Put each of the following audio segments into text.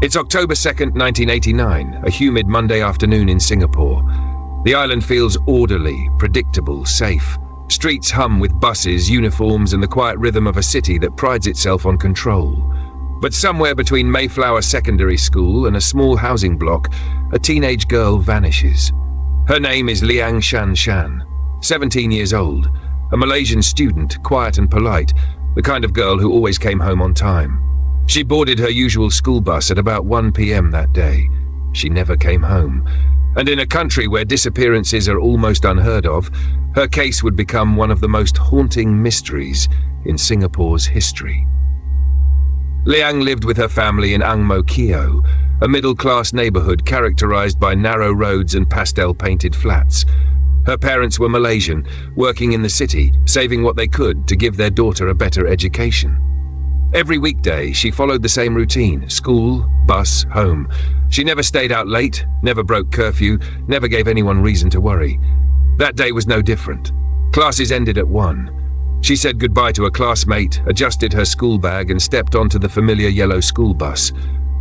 It's October 2nd, 1989, a humid Monday afternoon in Singapore. The island feels orderly, predictable, safe. Streets hum with buses, uniforms, and the quiet rhythm of a city that prides itself on control. But somewhere between Mayflower Secondary School and a small housing block, a teenage girl vanishes. Her name is Liang Shan Shan, 17 years old, a Malaysian student, quiet and polite, the kind of girl who always came home on time. She boarded her usual school bus at about 1 p.m. that day. She never came home. And in a country where disappearances are almost unheard of, her case would become one of the most haunting mysteries in Singapore's history. Leang lived with her family in Ang Mo Kio, a middle-class neighborhood characterized by narrow roads and pastel-painted flats. Her parents were Malaysian, working in the city, saving what they could to give their daughter a better education. Every weekday, she followed the same routine: school, bus, home. She never stayed out late, never broke curfew, never gave anyone reason to worry. That day was no different. Classes ended at 1. She said goodbye to a classmate, adjusted her school bag, and stepped onto the familiar yellow school bus.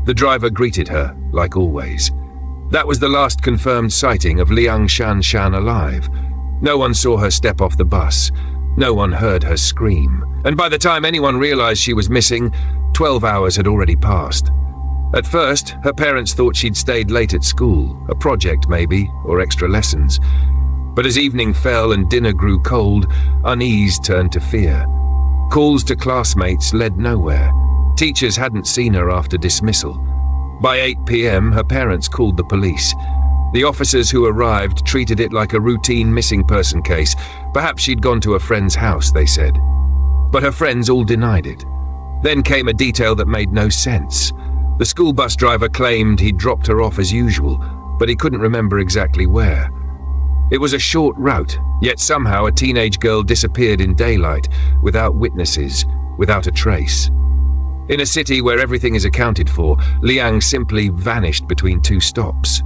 The driver greeted her, like always. That was the last confirmed sighting of Liang Shan Shan alive. No one saw her step off the bus. No one heard her scream. And by the time anyone realized she was missing, 12 hours had already passed. At first, her parents thought she'd stayed late at school, a project maybe, or extra lessons. But as evening fell and dinner grew cold, unease turned to fear. Calls to classmates led nowhere. Teachers hadn't seen her after dismissal. By 8 p.m., her parents called the police. The officers who arrived treated it like a routine missing person case. Perhaps she'd gone to a friend's house, they said. But her friends all denied it. Then came a detail that made no sense. The school bus driver claimed he'd dropped her off as usual, but he couldn't remember exactly where. It was a short route, yet somehow a teenage girl disappeared in daylight, without witnesses, without a trace. In a city where everything is accounted for, Liang simply vanished between 2 stops.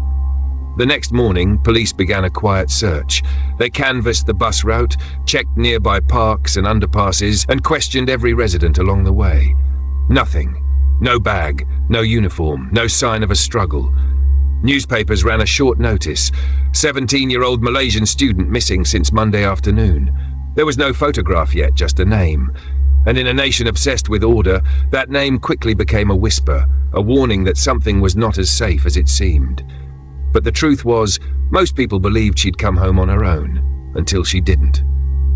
The next morning, police began a quiet search. They canvassed the bus route, checked nearby parks and underpasses, and questioned every resident along the way. Nothing. No bag, no uniform, no sign of a struggle. Newspapers ran a short notice. 17-year-old Malaysian student missing since Monday afternoon. There was no photograph yet, just a name. And in a nation obsessed with order, that name quickly became a whisper, a warning that something was not as safe as it seemed. But the truth was, most people believed she'd come home on her own, until she didn't.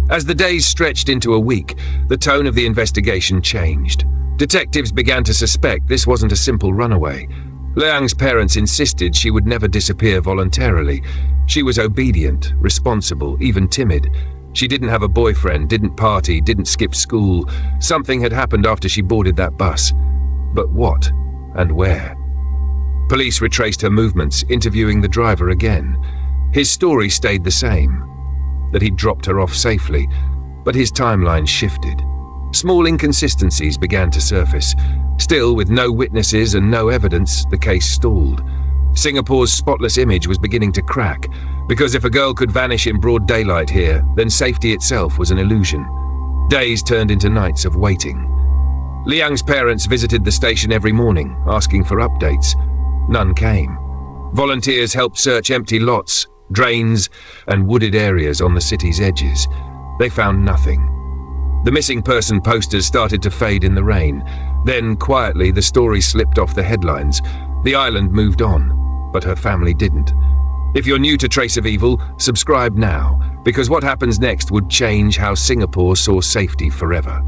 As the days stretched into a week, the tone of the investigation changed. Detectives began to suspect this wasn't a simple runaway. Liang's parents insisted she would never disappear voluntarily. She was obedient, responsible, even timid. She didn't have a boyfriend, didn't party, didn't skip school. Something had happened after she boarded that bus. But what and where? Police retraced her movements, interviewing the driver again. His story stayed the same, that he'd dropped her off safely, but his timeline shifted. Small inconsistencies began to surface. Still, with no witnesses and no evidence, the case stalled. Singapore's spotless image was beginning to crack, because if a girl could vanish in broad daylight here, then safety itself was an illusion. Days turned into nights of waiting. Liang's parents visited the station every morning, asking for updates. None came. Volunteers helped search empty lots, drains, and wooded areas on the city's edges. They found nothing. The missing person posters started to fade in the rain. Then, quietly, the story slipped off the headlines. The island moved on, but her family didn't. If you're new to Trace of Evil, subscribe now, because what happens next would change how Singapore saw safety forever.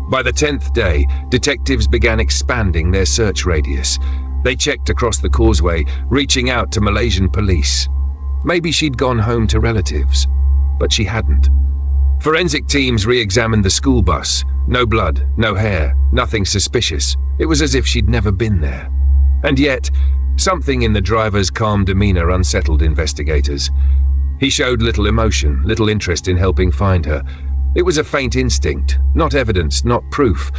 By the 10th day, detectives began expanding their search radius. They checked across the causeway, reaching out to Malaysian police. Maybe she'd gone home to relatives, but she hadn't. Forensic teams re-examined the school bus. No blood, no hair, nothing suspicious. It was as if she'd never been there. And yet, something in the driver's calm demeanor unsettled investigators. He showed little emotion, little interest in helping find her. It was a faint instinct, not evidence, not proof,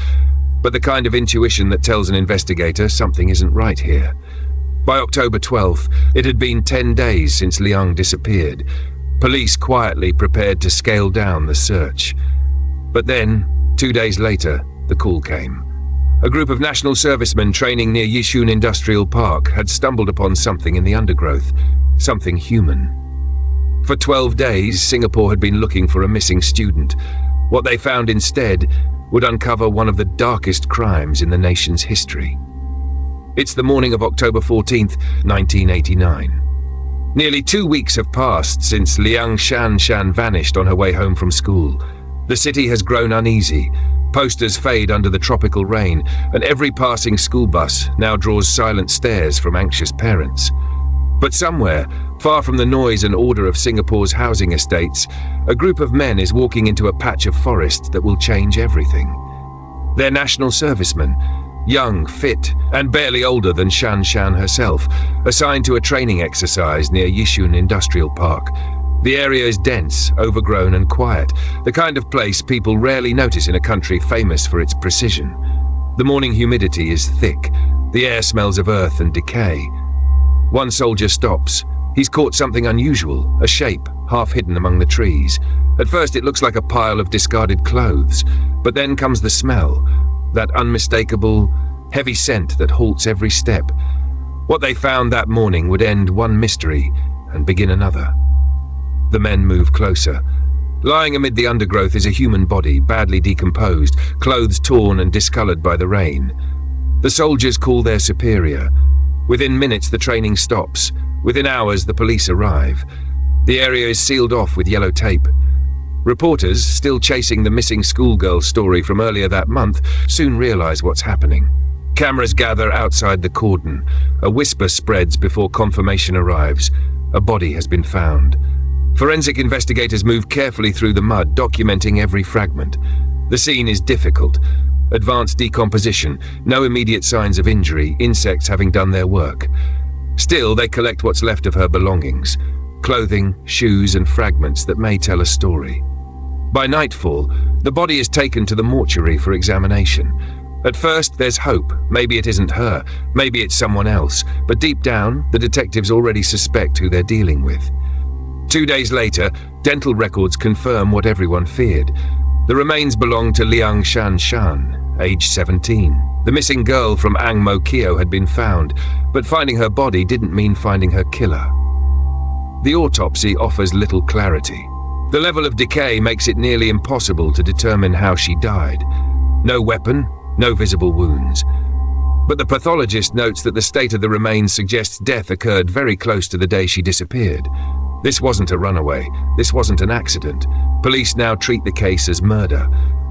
but the kind of intuition that tells an investigator something isn't right here. By October 12th, it had been 10 days since Liang disappeared. Police quietly prepared to scale down the search. But then, 2 days later, the call came. A group of national servicemen training near Yishun Industrial Park had stumbled upon something in the undergrowth, something human. For 12 days, Singapore had been looking for a missing student. What they found instead would uncover one of the darkest crimes in the nation's history. It's the morning of October 14th, 1989. Nearly 2 weeks have passed since Liang Shan Shan vanished on her way home from school. The city has grown uneasy. Posters fade under the tropical rain, and every passing school bus now draws silent stares from anxious parents. But somewhere, far from the noise and order of Singapore's housing estates, a group of men is walking into a patch of forest that will change everything. They're national servicemen, young, fit, and barely older than Shan Shan herself, assigned to a training exercise near Yishun Industrial Park. The area is dense, overgrown, and quiet, the kind of place people rarely notice in a country famous for its precision. The morning humidity is thick. The air smells of earth and decay. One soldier stops. He's caught something unusual, a shape half hidden among the trees. At first it looks like a pile of discarded clothes, but then comes the smell, that unmistakable, heavy scent that halts every step. What they found that morning would end one mystery and begin another. The men move closer. Lying amid the undergrowth is a human body, badly decomposed, clothes torn and discolored by the rain. The soldiers call their superior. Within minutes the training stops. Within hours the police arrive. The area is sealed off with yellow tape. Reporters, still chasing the missing schoolgirl story from earlier that month, soon realize what's happening. Cameras gather outside the cordon. A whisper spreads before confirmation arrives. A body has been found. Forensic investigators move carefully through the mud, documenting every fragment. The scene is difficult. Advanced decomposition, no immediate signs of injury, insects having done their work. Still, they collect what's left of her belongings, clothing, shoes, and fragments that may tell a story. By nightfall, the body is taken to the mortuary for examination. At first, there's hope. Maybe it isn't her, maybe it's someone else, but deep down, the detectives already suspect who they're dealing with. 2 days later, dental records confirm what everyone feared. The remains belong to Liang Shan Shan, aged 17. The missing girl from Ang Mo Kio had been found, but finding her body didn't mean finding her killer. The autopsy offers little clarity. The level of decay makes it nearly impossible to determine how she died. No weapon, no visible wounds. But the pathologist notes that the state of the remains suggests death occurred very close to the day she disappeared. This wasn't a runaway. This wasn't an accident. Police now treat the case as murder.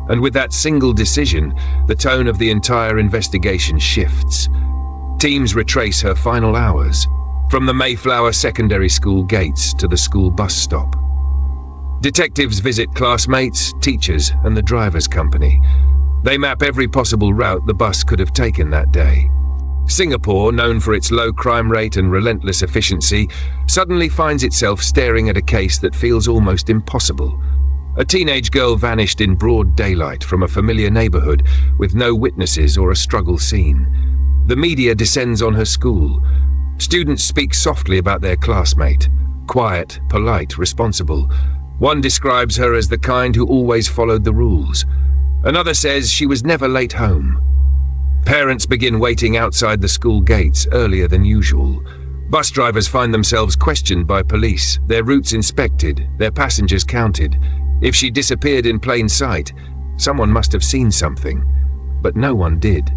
And with that single decision, the tone of the entire investigation shifts. Teams retrace her final hours, from the Mayflower Secondary School gates to the school bus stop. Detectives visit classmates, teachers, and the driver's company. They map every possible route the bus could have taken that day. Singapore, known for its low crime rate and relentless efficiency, suddenly finds itself staring at a case that feels almost impossible. A teenage girl vanished in broad daylight from a familiar neighborhood with no witnesses or a struggle scene. The media descends on her school. Students speak softly about their classmate. Quiet, polite, responsible. One describes her as the kind who always followed the rules. Another says she was never late home. Parents begin waiting outside the school gates earlier than usual. Bus drivers find themselves questioned by police, their routes inspected, their passengers counted. If she disappeared in plain sight, someone must have seen something, but no one did.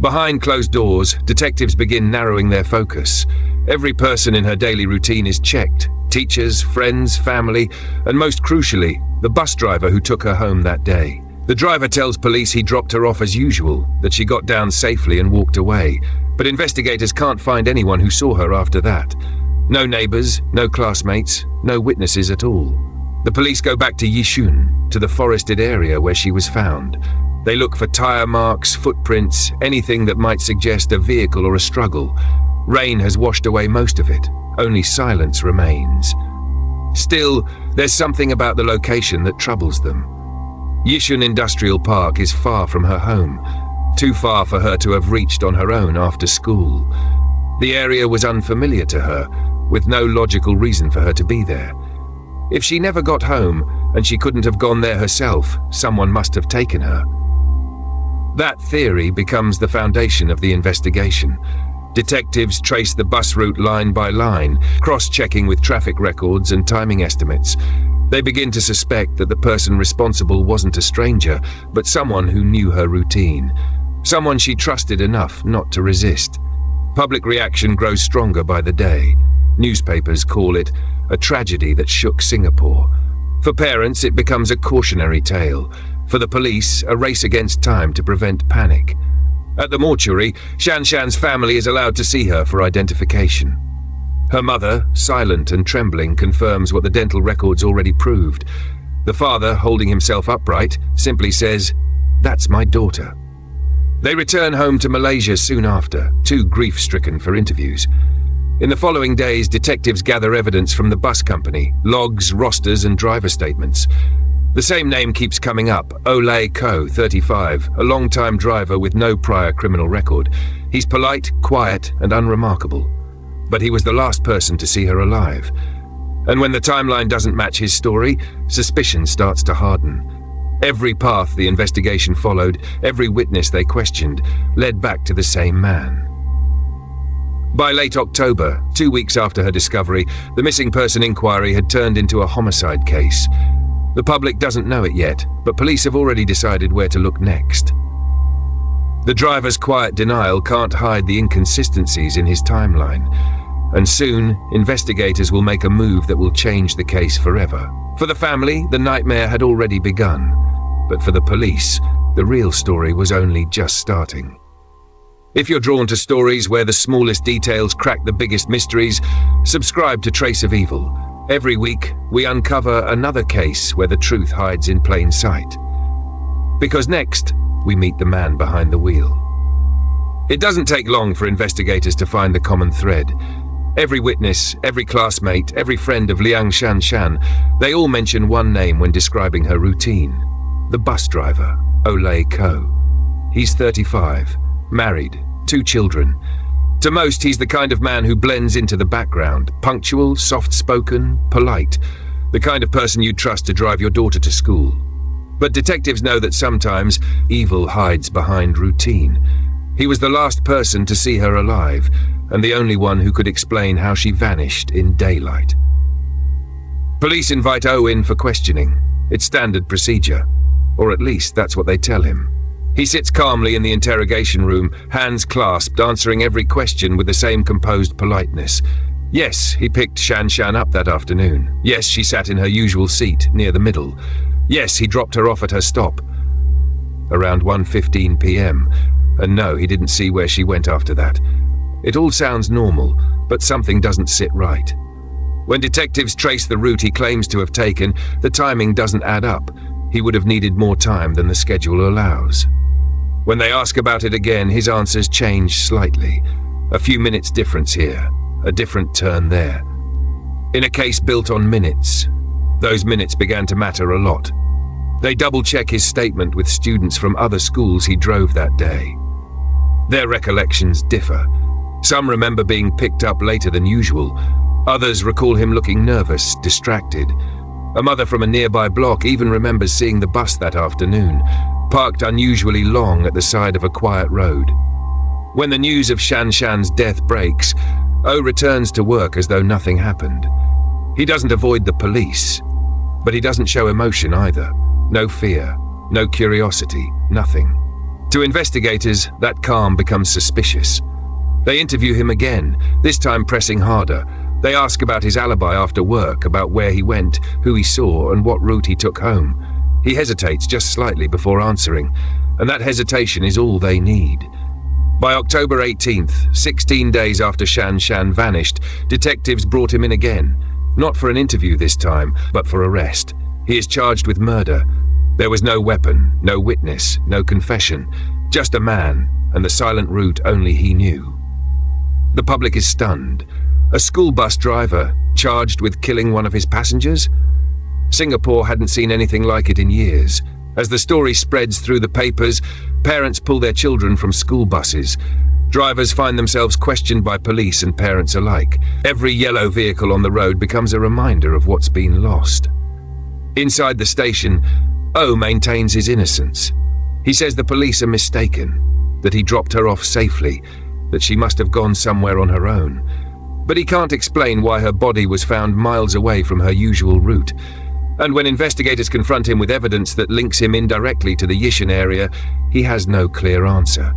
Behind closed doors, detectives begin narrowing their focus. Every person in her daily routine is checked. Teachers, friends, family, and most crucially, the bus driver who took her home that day. The driver tells police he dropped her off as usual, that she got down safely and walked away, but investigators can't find anyone who saw her after that. No neighbors, no classmates, no witnesses at all. The police go back to Yishun, to the forested area where she was found. They look for tire marks, footprints, anything that might suggest a vehicle or a struggle. Rain has washed away most of it. Only silence remains. Still, there's something about the location that troubles them. Yishun Industrial Park is far from her home, too far for her to have reached on her own after school. The area was unfamiliar to her, with no logical reason for her to be there. If she never got home, and she couldn't have gone there herself, someone must have taken her. That theory becomes the foundation of the investigation. Detectives trace the bus route line by line, cross-checking with traffic records and timing estimates. They begin to suspect that the person responsible wasn't a stranger, but someone who knew her routine. Someone she trusted enough not to resist. Public reaction grows stronger by the day. Newspapers call it a tragedy that shook Singapore. For parents, it becomes a cautionary tale. For the police, a race against time to prevent panic. At the mortuary, Shan Shan's family is allowed to see her for identification. Her mother, silent and trembling, confirms what the dental records already proved. The father, holding himself upright, simply says, "That's my daughter." They return home to Malaysia soon after, too grief-stricken for interviews. In the following days, detectives gather evidence from the bus company, logs, rosters and driver statements. The same name keeps coming up, Oh Laye Koh, 35, a long-time driver with no prior criminal record. He's polite, quiet and unremarkable. But he was the last person to see her alive. And when the timeline doesn't match his story, suspicion starts to harden. Every path the investigation followed, every witness they questioned, led back to the same man. By late October, 2 weeks after her discovery, the missing person inquiry had turned into a homicide case. The public doesn't know it yet, but police have already decided where to look next. The driver's quiet denial can't hide the inconsistencies in his timeline, and soon, investigators will make a move that will change the case forever. For the family, the nightmare had already begun, but for the police, the real story was only just starting. If you're drawn to stories where the smallest details crack the biggest mysteries, subscribe to Trace of Evil. Every week, we uncover another case where the truth hides in plain sight. Because next, we meet the man behind the wheel. It doesn't take long for investigators to find the common thread. Every witness, every classmate, every friend of Liang Shan Shan, they all mention one name when describing her routine. The bus driver, Oh Laye Koh. He's 35, married, 2 children. To most, he's the kind of man who blends into the background, punctual, soft-spoken, polite, the kind of person you'd trust to drive your daughter to school. But detectives know that sometimes evil hides behind routine. He was the last person to see her alive, and the only one who could explain how she vanished in daylight. Police invite O in for questioning. It's standard procedure, or at least that's what they tell him. He sits calmly in the interrogation room, hands clasped, answering every question with the same composed politeness. Yes, he picked Shan Shan up that afternoon. Yes, she sat in her usual seat, near the middle. Yes, he dropped her off at her stop. Around 1:15 p.m. And no, he didn't see where she went after that. It all sounds normal, but something doesn't sit right. When detectives trace the route he claims to have taken, the timing doesn't add up. He would have needed more time than the schedule allows. When they ask about it again, his answers change slightly. A few minutes difference here, a different turn there. In a case built on minutes, those minutes began to matter a lot. They double-check his statement with students from other schools he drove that day. Their recollections differ. Some remember being picked up later than usual. Others recall him looking nervous, distracted. A mother from a nearby block even remembers seeing the bus that afternoon, parked unusually long at the side of a quiet road. When the news of Shan Shan's death breaks, O returns to work as though nothing happened. He doesn't avoid the police, but he doesn't show emotion either. No fear, no curiosity, nothing. To investigators, that calm becomes suspicious. They interview him again, this time pressing harder. They ask about his alibi after work, about where he went, who he saw, and what route he took home. He hesitates just slightly before answering, and that hesitation is all they need. By October 18th, 16 days after Shan Shan vanished, detectives brought him in again. Not for an interview this time, but for arrest. He is charged with murder. There was no weapon, no witness, no confession, just a man, and the silent route only he knew. The public is stunned. A school bus driver, charged with killing one of his passengers? Singapore hadn't seen anything like it in years. As the story spreads through the papers, parents pull their children from school buses. Drivers find themselves questioned by police and parents alike. Every yellow vehicle on the road becomes a reminder of what's been lost. Inside the station, O maintains his innocence. He says the police are mistaken, that he dropped her off safely, that she must have gone somewhere on her own. But he can't explain why her body was found miles away from her usual route. And when investigators confront him with evidence that links him indirectly to the Yishun area, he has no clear answer.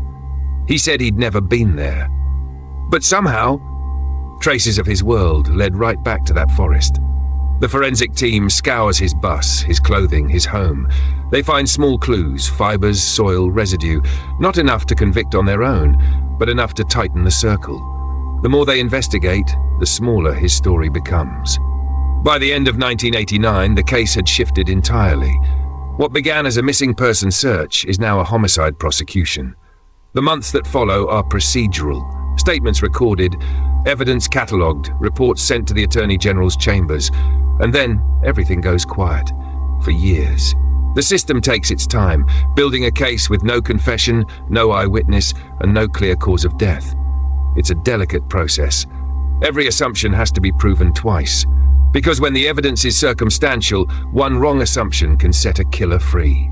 He said he'd never been there. But somehow, traces of his world led right back to that forest. The forensic team scours his bus, his clothing, his home. They find small clues, fibers, soil, residue, not enough to convict on their own, but enough to tighten the circle. The more they investigate, the smaller his story becomes. By the end of 1989, the case had shifted entirely. What began as a missing person search is now a homicide prosecution. The months that follow are procedural. Statements recorded, evidence catalogued, reports sent to the Attorney General's chambers, and then everything goes quiet. For years. The system takes its time, building a case with no confession, no eyewitness, and no clear cause of death. It's a delicate process. Every assumption has to be proven twice. Because when the evidence is circumstantial, one wrong assumption can set a killer free.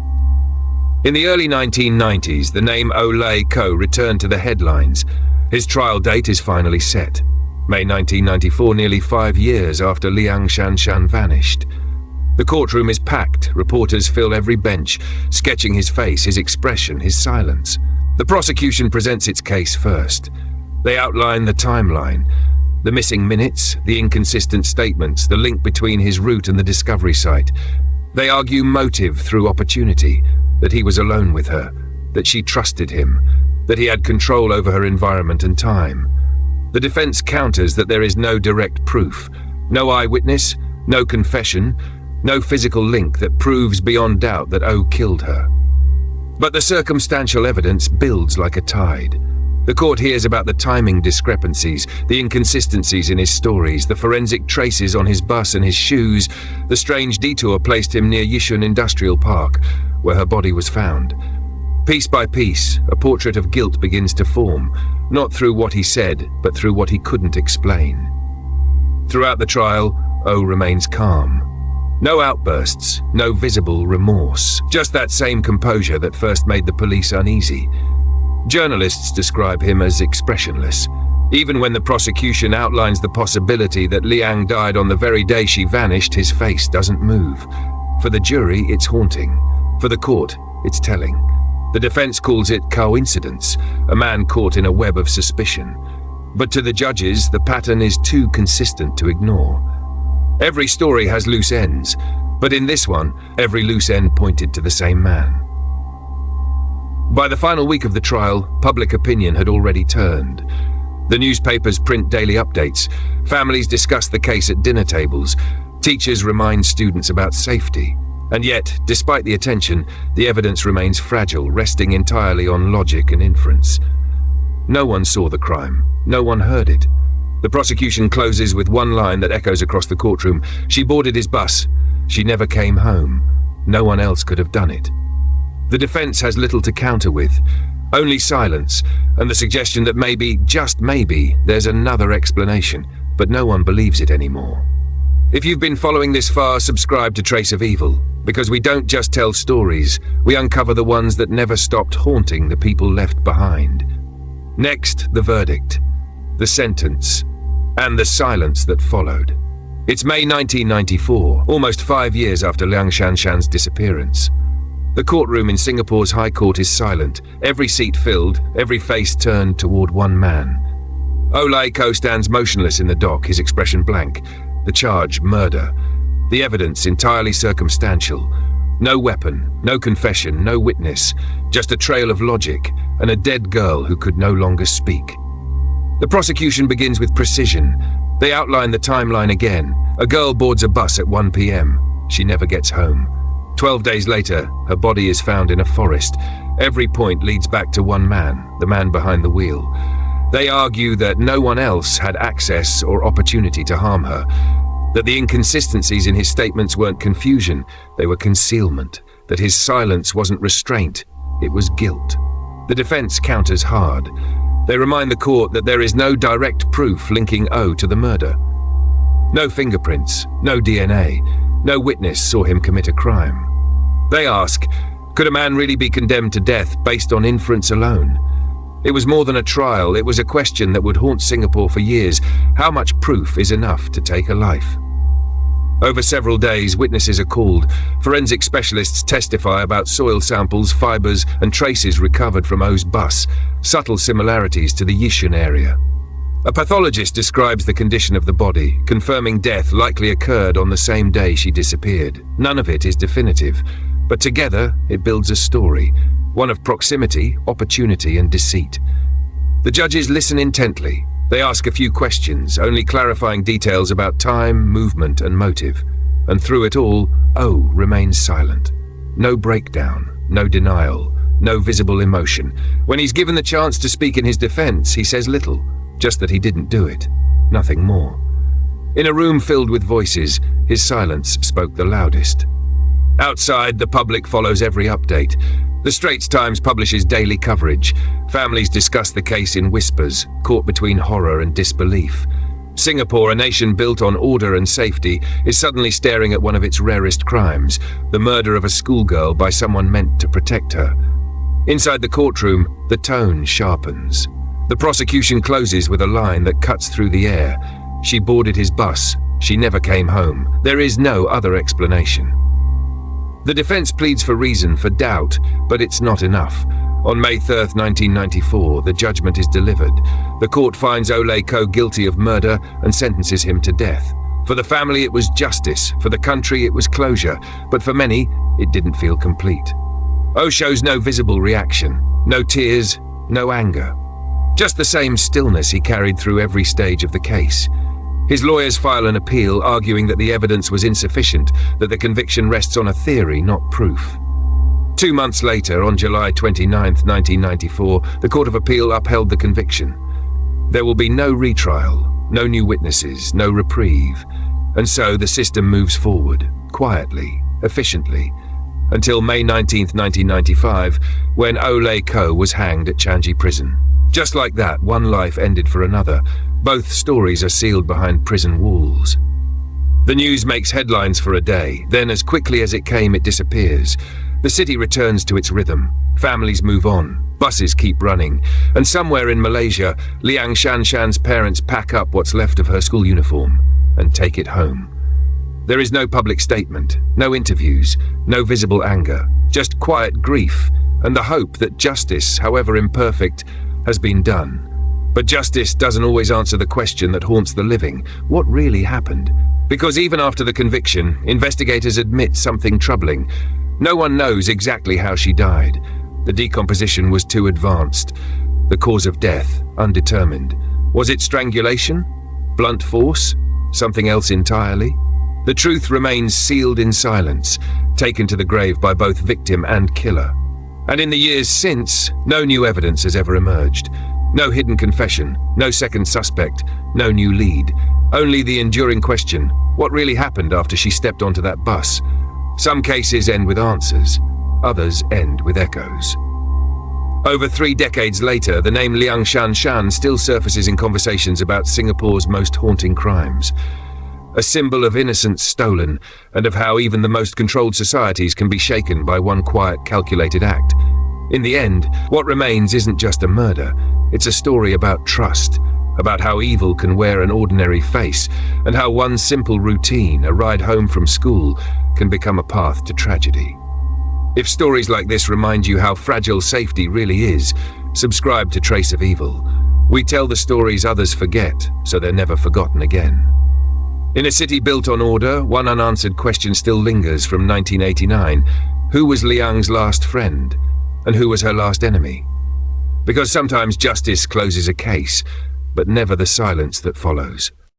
In the early 1990s, the name Oh Laye Koh returned to the headlines. His trial date is finally set. May 1994, nearly 5 years after Liang Shan Shan vanished. The courtroom is packed, reporters fill every bench, sketching his face, his expression, his silence. The prosecution presents its case first. They outline the timeline. The missing minutes, the inconsistent statements, the link between his route and the discovery site. They argue motive through opportunity, that he was alone with her, that she trusted him, that he had control over her environment and time. The defense counters that there is no direct proof, no eyewitness, no confession, no physical link that proves beyond doubt that Oh killed her. But the circumstantial evidence builds like a tide. The court hears about the timing discrepancies, the inconsistencies in his stories, the forensic traces on his bus and his shoes. The strange detour placed him near Yishun Industrial Park, where her body was found. Piece by piece, a portrait of guilt begins to form, not through what he said, but through what he couldn't explain. Throughout the trial, Oh remains calm. No outbursts, no visible remorse, just that same composure that first made the police uneasy. Journalists describe him as expressionless. Even when the prosecution outlines the possibility that Liang died on the very day she vanished, his face doesn't move. For the jury, it's haunting. For the court, it's telling. The defense calls it coincidence, a man caught in a web of suspicion. But to the judges, the pattern is too consistent to ignore. Every story has loose ends, but in this one, every loose end pointed to the same man. By the final week of the trial, public opinion had already turned. The newspapers print daily updates. Families discuss the case at dinner tables. Teachers remind students about safety. And yet, despite the attention, the evidence remains fragile, resting entirely on logic and inference. No one saw the crime. No one heard it. The prosecution closes with one line that echoes across the courtroom. She boarded his bus. She never came home. No one else could have done it. The defense has little to counter with, only silence, and the suggestion that maybe, just maybe, there's another explanation, but no one believes it anymore. If you've been following this far, subscribe to Trace of Evil, because we don't just tell stories, we uncover the ones that never stopped haunting the people left behind. Next, the verdict, the sentence, and the silence that followed. It's May 1994, almost 5 years after Liang Shan Shan's disappearance. The courtroom in Singapore's High Court is silent, every seat filled, every face turned toward one man. Oh Laye Koh stands motionless in the dock, his expression blank. The charge, murder. The evidence, entirely circumstantial. No weapon, no confession, no witness, just a trail of logic and a dead girl who could no longer speak. The prosecution begins with precision. They outline the timeline again. A girl boards a bus at 1 p.m. She never gets home. 12 days later, her body is found in a forest. Every point leads back to one man, the man behind the wheel. They argue that no one else had access or opportunity to harm her, that the inconsistencies in his statements weren't confusion, they were concealment, that his silence wasn't restraint, it was guilt. The defense counters hard. They remind the court that there is no direct proof linking Oh to the murder. No fingerprints, no DNA, no witness saw him commit a crime. They ask, Could a man really be condemned to death based on inference alone? It was more than a trial, it was a question that would haunt Singapore for years. How much proof is enough to take a life? Over several days, witnesses are called. Forensic specialists testify about soil samples, fibers, and traces recovered from Oh's bus, subtle similarities to the Yishun area. A pathologist describes the condition of the body, confirming death likely occurred on the same day she disappeared. None of it is definitive, but together it builds a story, one of proximity, opportunity, and deceit. The judges listen intently. They ask a few questions, only clarifying details about time, movement, and motive. And through it all, Oh remains silent. No breakdown, no denial, no visible emotion. When he's given the chance to speak in his defense, he says little, just that he didn't do it, nothing more. In a room filled with voices, his silence spoke the loudest. Outside, the public follows every update. The Straits Times publishes daily coverage. Families discuss the case in whispers, caught between horror and disbelief. Singapore, a nation built on order and safety, is suddenly staring at one of its rarest crimes, the murder of a schoolgirl by someone meant to protect her. Inside the courtroom, the tone sharpens. The prosecution closes with a line that cuts through the air. She boarded his bus. She never came home. There is no other explanation. The defense pleads for reason, for doubt, but it's not enough. On May 3rd, 1994, the judgment is delivered. The court finds Oh Laye Koh guilty of murder and sentences him to death. For the family, it was justice. For the country, it was closure. But for many, it didn't feel complete. Oh shows no visible reaction, no tears, no anger. Just the same stillness he carried through every stage of the case. His lawyers file an appeal, arguing that the evidence was insufficient, that the conviction rests on a theory, not proof. 2 months later, on July 29, 1994, the Court of Appeal upheld the conviction. There will be no retrial, no new witnesses, no reprieve. And so the system moves forward, quietly, efficiently, until May 19, 1995, when Oh Laye Koh was hanged at Changi Prison. Just like that, one life ended for another. Both stories are sealed behind prison walls. The news makes headlines for a day, then as quickly as it came, it disappears. The city returns to its rhythm. Families move on. Buses keep running. And somewhere in Malaysia, Liang Shan Shan's parents pack up what's left of her school uniform and take it home. There is no public statement, no interviews, no visible anger, just quiet grief and the hope that justice, however imperfect, has been done. But justice doesn't always answer the question that haunts the living: what really happened? Because even after the conviction, investigators admit something troubling. No one knows exactly how she died. The decomposition was too advanced. The cause of death, undetermined. Was it strangulation? Blunt force? Something else entirely? The truth remains sealed in silence, taken to the grave by both victim and killer. And in the years since, no new evidence has ever emerged. No hidden confession, no second suspect, no new lead. Only the enduring question: what really happened after she stepped onto that bus? Some cases end with answers, others end with echoes. Over 3 decades later, the name Liang Shan Shan still surfaces in conversations about Singapore's most haunting crimes. A symbol of innocence stolen, and of how even the most controlled societies can be shaken by one quiet, calculated act. In the end, what remains isn't just a murder. It's a story about trust, about how evil can wear an ordinary face, and how one simple routine, a ride home from school, can become a path to tragedy. If stories like this remind you how fragile safety really is, subscribe to Trace of Evil. We tell the stories others forget, so they're never forgotten again. In a city built on order, one unanswered question still lingers from 1989. Who was Liang's last friend? And who was her last enemy? Because sometimes justice closes a case, but never the silence that follows.